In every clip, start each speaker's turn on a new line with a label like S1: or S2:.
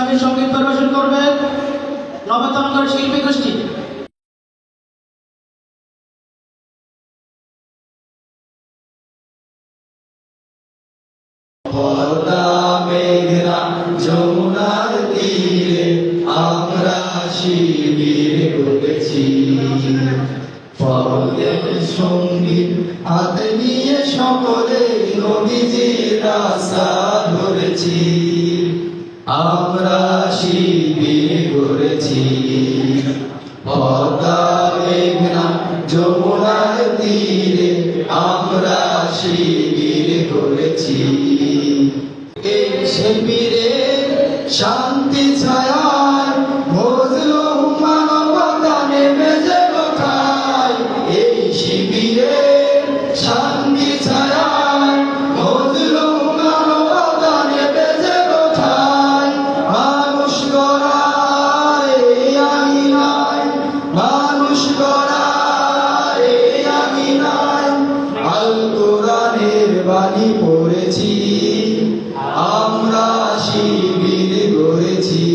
S1: ইসলামী সঙ্গীত পরিবেশন করবে নবতরঙ্গের শিল্পী গোষ্ঠী।
S2: যমুনার তীরে আমরা শিবির করেছি, পরদের সঙ্গীত হাতে নিয়ে সকলে নবীজির রাস্তা ধরেছি। আমরা শিবির করেছি পদ্মা মেঘনা যমুনার তীরে আমরা শিবির করেছি। এই শিবিরে শান্তি ছায়ায় মজলুম মানবতা নেমে যেন খায়। এই শিবিরে শান্তি ছায়ায় মজলুম মানবতা নেমে যেন খায়। মানুষ গড়ায় এই আঙিনায়, মানুষ গড়ায় এই আঙিনায় আল কোরআনের বাণী পড়েছি। আমরা শিবির গড়েছি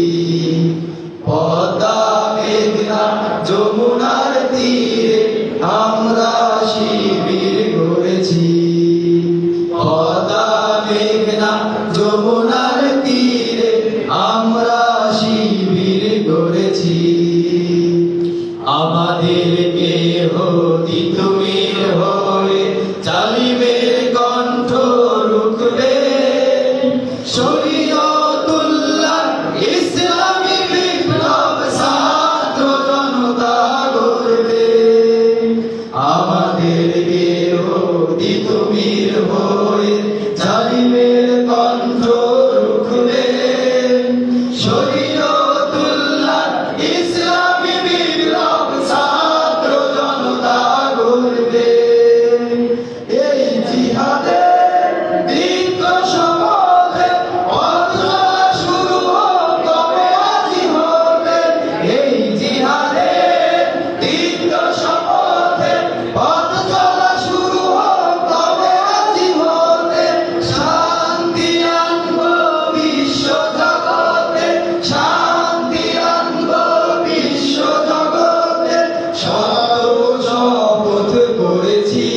S2: পদ্মা মেঘনা যমুনার তীরে আমরা শিবির গড়েছি। পদ্মা মেঘনা যমুনার তীরে আমরা শিবির গড়েছি। আমাদেরকে হতি তুমির হয়ে জালিমের কণ্ঠ রুখবে। শরীয়তুল্লাহ ইসলামী বিপ্লব ছাত্র জনতা গড়বে। আমাদেরকে হতি তুমির হয়ে জালিমের কণ্ঠ রুখবে। শরীয়তুল্লাহ ইসলামী বিপ্লব ছাত্র জনতা গড়বে। এই জিহাদে দীর্ঘ সময়ে পথ চলা শুরু হোক, তবে আজি হবে। এই জিহাদে দীর্ঘ সময়ে পথ চলা শুরু হোক, তবে আজি হবে। শান্তি আনব বিশ্ব জগতে, শান্তি আনব বিশ্ব জগতে। শপথ করেছি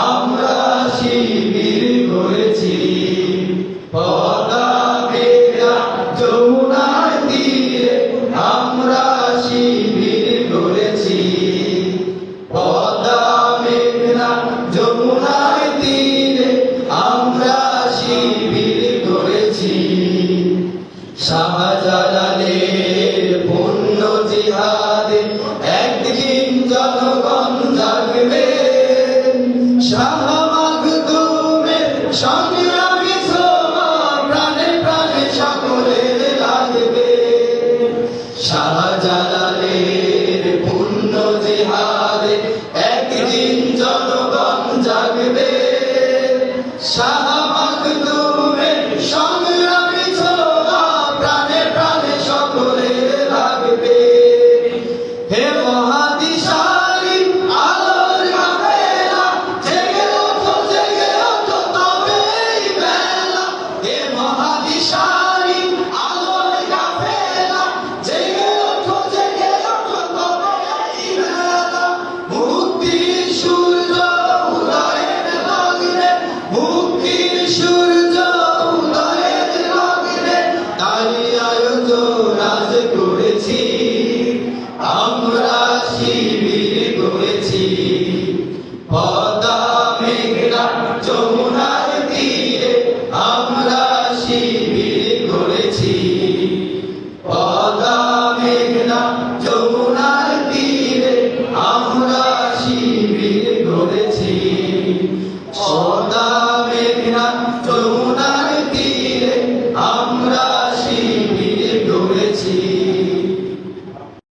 S2: আমরা শিবির করেছি পদ্মা মেঘনা যমুনার তীরে আমরা শিবির করেছি। পদ্মা মেঘনা যমুনার তীরে আমরা শিবির করেছি। শাহজালালের পুণ্য জিহাদে একদিন জনগণ জাগবে। শাহ মাখদুমের সংগ্রামী ছোঁয়া প্রাণে প্রাণে সকলের লাগবে। শাহজালালের পুণ্য জিহাদে একদিন জনগণ জাগবে। শাহ মাখদুমের সংগ্রামী ছোঁয়া প্রাণে প্রাণে সকলের লাগবে। হে মহাদিশালী আলোর কাফেলা, জেগে ওঠো তবে এই বেলা। হে মহাদিশালী আলোর কাফেলা, জেগে ওঠো তবে এই বেলা। মুক্তির সূর্য উদয়ের লগ্নে, মুক্তির সূর্য উদয়ের লগ্নে তারই আয়োজন আজ করেছি। আমরা শিবির করেছি পদ্মা মেঘনা যমুনার তীরে আমরা শিবির করেছি। পদ্মা মেঘনা যমুনার তীরে আমরা শিবির করেছি। পদ্মা